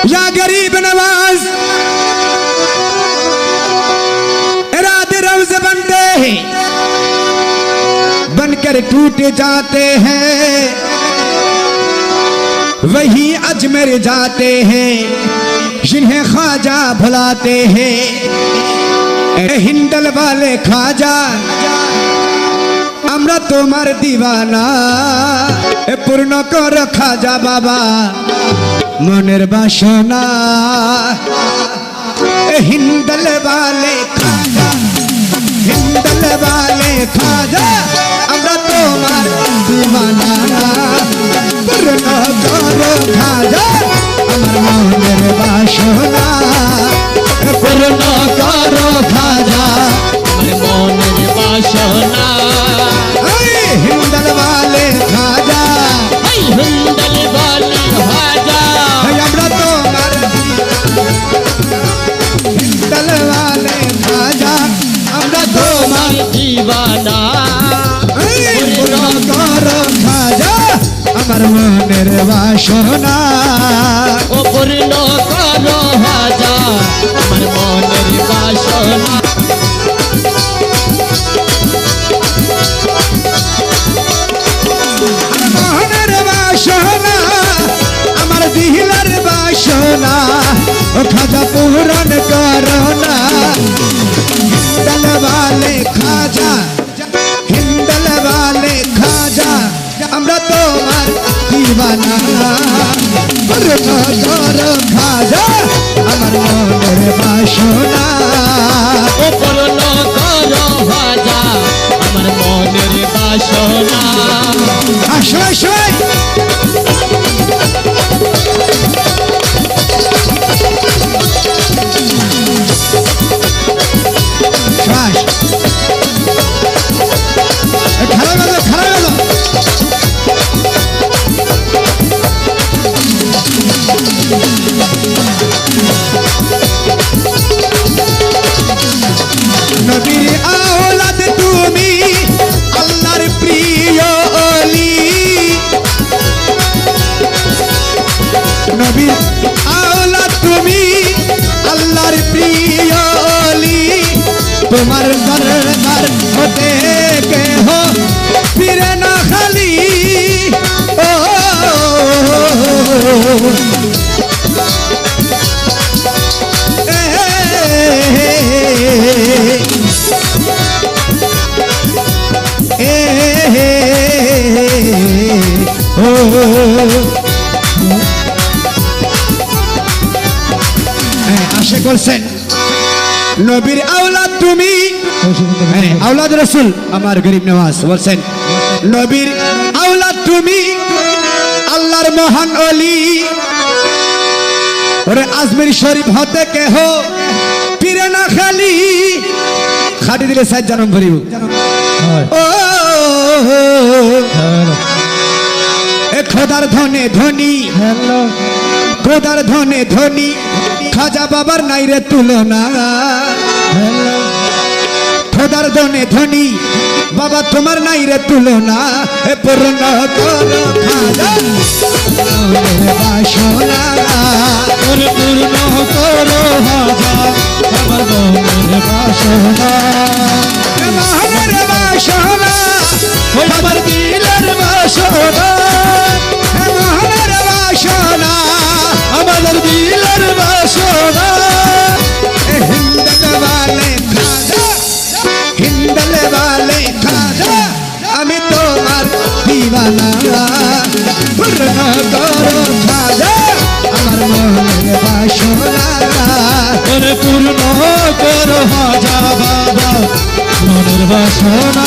या गरीब नवाज इरादे रोज बनते हैं बनकर टूट जाते हैं वही अजमेर जाते हैं जिन्हें ख्वाजा भुलाते हैं हिंदल वाले ख्वाजा আমরা তোমার দিওয়ানা পূর্ণ কর খাজা বাবা মনের বাসনা হিন্দল वाले খাজা আমরা তোমার দিওয়ানা পূর্ণ কর খাজা আমার মনের বাসনা পূর্ণ কর খাজা আমার মনের বাসনা हिंदल वाले खाजा हिंदल वाले खाजा हमरा तोमार हिंदल वाले खाजा हमरा तोमार दीवाना पूर्ण कर खाजा আমার মনের বাসনা ও পূর্ণ করো খাজা আমার মনের বাসনা ओ खाजा पूरन करना हिंदल वाले खाजा আমরা তোমার দিওয়ানা পূর্ণ কর খাজা আমার মনের বাসনা ও পূর্ণ করো খাজা আমার মনের বাসনা আসো আসো নবীর আওলাদ তুমি আল্লাহর প্রিয় ওলি নবীর আওলাদ তুমি আল্লাহর প্রিয় ওলি তোমার দরবার হতে কেহ ফিরে না খালি ও আশা করছেন নবীর আওলাদ তুমি আওলাদ রাসূল আমার গরিব নওয়াজ বলছেন নবীর আওলাদ তুমি আল্লাহর মহান ওলি ওরে আজমির শরীফ হতে কেহ ফিরে না খালি খাটি দিলে সাত জনম ভরিব ও খোদার ধনে ধনী খোদার ধনে ধনী খাজা বাবার নাই রে তুলনা খোদার ধনে ধনী বাবা তোমার নাই রে তুলনা পূর্ণ করো খাজা বাসনা পূর্ণ করো খাজা আমার মনের বাসনা মনের বাসনা আমার দিলের বাসনা মনের বাসনা আমাদের দিলের বাসনা হিন্দল वाले খাজা আমি তোমার দিওয়ানা পূর্ণ করো খাজা আমার মনের বাসনা পূর্ণ করো খাজা বাবা মনের বাসনা